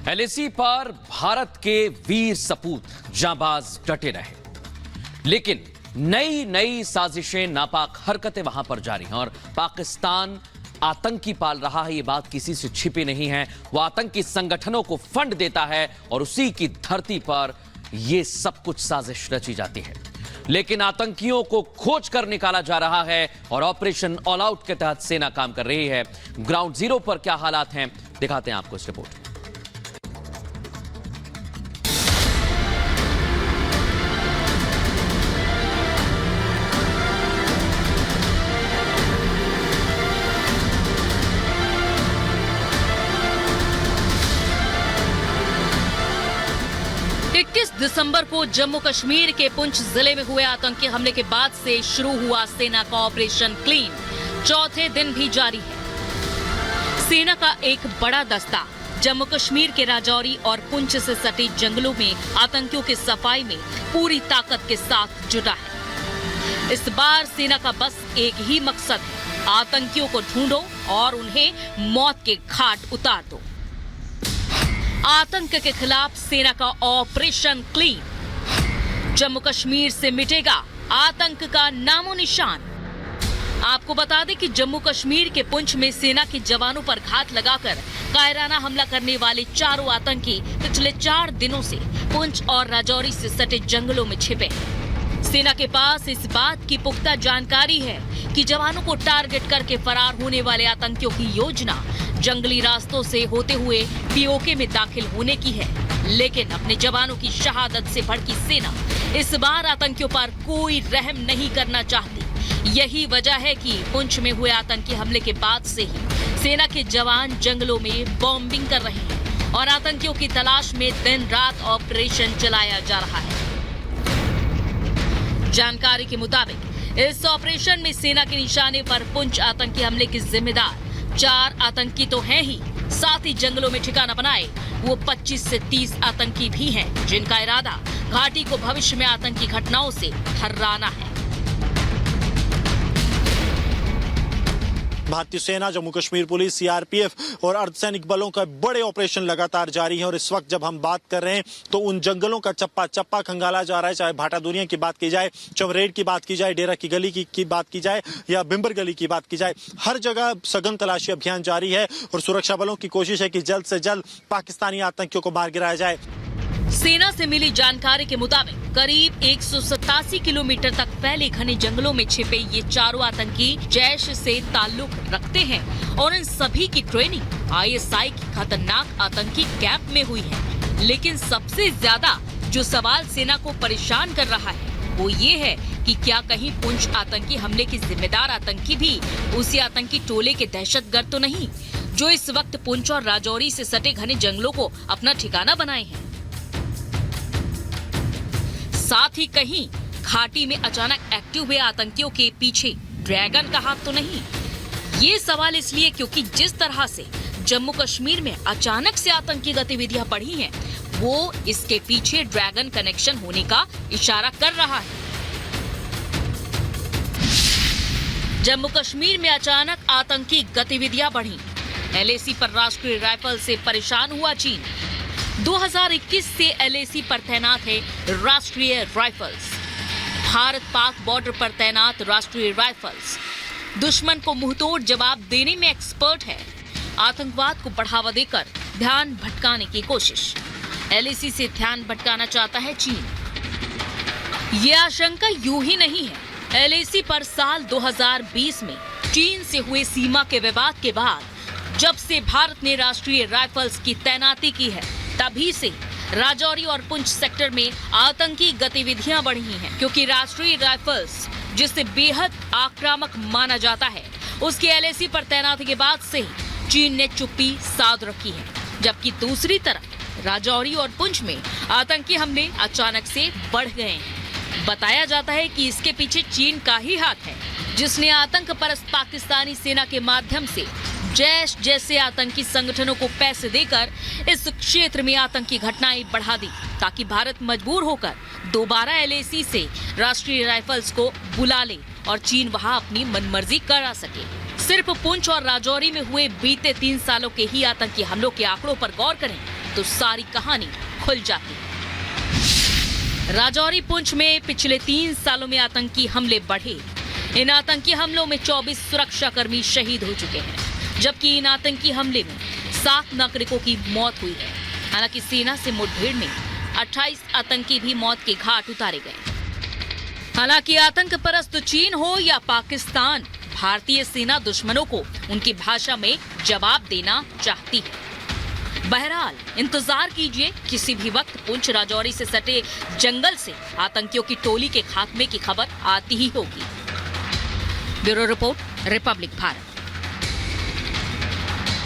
LAC पर भारत के वीर सपूत जांबाज डटे रहे, लेकिन नई नई साजिशें, नापाक हरकतें वहां पर जारी हैं और पाकिस्तान आतंकी पाल रहा है। ये बात किसी से छिपी नहीं है। वो आतंकी संगठनों को फंड देता है और उसी की धरती पर ये सब कुछ साजिश रची जाती है। लेकिन आतंकियों को खोज कर निकाला जा रहा है और ऑपरेशन ऑल आउट के तहत सेना काम कर रही है। ग्राउंड जीरो पर क्या हालात हैं, दिखाते हैं आपको इस रिपोर्ट। 21 दिसंबर को जम्मू कश्मीर के पुंछ जिले में हुए आतंकी हमले के बाद से शुरू हुआ सेना का ऑपरेशन क्लीन चौथे दिन भी जारी है। सेना का एक बड़ा दस्ता जम्मू कश्मीर के राजौरी और पुंछ से सटे जंगलों में आतंकियों की सफाई में पूरी ताकत के साथ जुटा है। इस बार सेना का बस एक ही मकसद है, आतंकियों को ढूंढो और उन्हें मौत के घाट उतार दो। आतंक के खिलाफ सेना का ऑपरेशन क्लीन, जम्मू कश्मीर से मिटेगा आतंक का नामो निशान। आपको बता दें कि जम्मू कश्मीर के पुंछ में सेना के जवानों पर घात लगाकर कायराना हमला करने वाले चारों आतंकी पिछले 4 दिनों से पुंछ और राजौरी से सटे जंगलों में छिपे हैं। सेना के पास इस बात की पुख्ता जानकारी है कि जवानों को टारगेट करके फरार होने वाले आतंकियों की योजना जंगली रास्तों से होते हुए पीओके में दाखिल होने की है। लेकिन अपने जवानों की शहादत से भड़की सेना इस बार आतंकियों पर कोई रहम नहीं करना चाहती। यही वजह है कि पुंछ में हुए आतंकी हमले के बाद से ही सेना के जवान जंगलों में बॉम्बिंग कर रहे हैं और आतंकियों की तलाश में दिन रात ऑपरेशन चलाया जा रहा है। जानकारी के मुताबिक इस ऑपरेशन में सेना के निशाने पर पुंछ आतंकी हमले के जिम्मेदार 4 आतंकी तो हैं ही, साथ ही जंगलों में ठिकाना बनाए वो 25 से 30 आतंकी भी हैं, जिनका इरादा घाटी को भविष्य में आतंकी घटनाओं से ठर्राना है। भारतीय सेना, जम्मू कश्मीर पुलिस, सीआरपीएफ और अर्धसैनिक बलों का बड़े ऑपरेशन लगातार जारी हैं और इस वक्त जब हम बात कर रहे हैं तो उन जंगलों का चप्पा चप्पा खंगाला जा रहा है। चाहे भाटा दुनिया की बात की जाए, चवरेड़ की बात की जाए, डेरा की गली की बात की जाए या बिम्बर गली की बात की जाए, हर जगह सघन तलाशी अभियान जारी है और सुरक्षा बलों की कोशिश है कि जल्द से जल्द पाकिस्तानी आतंकियों को मार गिराया जाए। सेना से मिली जानकारी के मुताबिक करीब 187 किलोमीटर तक फैले घने जंगलों में छिपे ये चारों आतंकी जैश से ताल्लुक रखते हैं और इन सभी की ट्रेनिंग आईएसआई की खतरनाक आतंकी कैंप में हुई है। लेकिन सबसे ज्यादा जो सवाल सेना को परेशान कर रहा है वो ये है कि क्या कहीं पुंछ आतंकी हमले के जिम्मेदार आतंकी भी उसी आतंकी टोले के दहशतगर्द तो नहीं जो इस वक्त पुंछ और राजौरी से सटे घने जंगलों को अपना ठिकाना बनाए हैं। साथ ही कहीं घाटी में अचानक एक्टिव हुए आतंकियों के पीछे ड्रैगन का हाथ तो नहीं। ये सवाल इसलिए क्योंकि जिस तरह से जम्मू कश्मीर में अचानक से आतंकी गतिविधियां बढ़ी हैं, वो इसके पीछे ड्रैगन कनेक्शन होने का इशारा कर रहा है। जम्मू कश्मीर में अचानक आतंकी गतिविधियां बढ़ी, एलएसी पर राष्ट्रीय राइफल से परेशान हुआ चीन। 2021 से एलएसी पर तैनात है राष्ट्रीय राइफल्स। भारत पाक बॉर्डर पर तैनात राष्ट्रीय राइफल्स दुश्मन को मुंहतोड़ जवाब देने में एक्सपर्ट है। आतंकवाद को बढ़ावा देकर ध्यान भटकाने की कोशिश, एलएसी से ध्यान भटकाना चाहता है चीन। ये आशंका यूं ही नहीं है। एलएसी पर साल 2020 में चीन से हुए सीमा के विवाद के बाद जब से भारत ने राष्ट्रीय राइफल्स की तैनाती की है, तभी से राजौरी और पुंछ सेक्टर में आतंकी गतिविधियां बढ़ी हैं, क्योंकि राष्ट्रीय राइफल्स जिसे बेहद आक्रामक माना जाता है, उसके एलएसी पर तैनाती के बाद से ही चीन ने चुप्पी साध रखी है। जबकि दूसरी तरफ राजौरी और पुंछ में आतंकी हमले अचानक से बढ़ गए हैं। बताया जाता है कि इसके पीछे चीन का ही हाथ है, जिसने आतंक परस्त पाकिस्तानी सेना के माध्यम से जैश जैसे आतंकी संगठनों को पैसे देकर इस क्षेत्र में आतंकी घटनाएं बढ़ा दी, ताकि भारत मजबूर होकर दोबारा एलएसी से राष्ट्रीय राइफल्स को बुला ले और चीन वहां अपनी मनमर्जी करा सके। सिर्फ पुंछ और राजौरी में हुए बीते 3 सालों के ही आतंकी हमलों के आंकड़ों पर गौर करें तो सारी कहानी खुल जाती है। राजौरी पुंछ में पिछले 3 सालों में आतंकी हमले बढ़े। इन आतंकी हमलों में 24 सुरक्षाकर्मी शहीद हो चुके हैं, जबकि इन आतंकी हमले में 7 नागरिकों की मौत हुई है। हालांकि सेना से मुठभेड़ में 28 आतंकी भी मौत के घाट उतारे गए। हालांकि आतंक परस्त चीन हो या पाकिस्तान, भारतीय सेना दुश्मनों को उनकी भाषा में जवाब देना चाहती है। बहरहाल इंतजार कीजिए, किसी भी वक्त पुंछ राजौरी से सटे जंगल से आतंकियों की टोली के खात्मे की खबर आती ही होगी। Bureau report, Republic Bharat.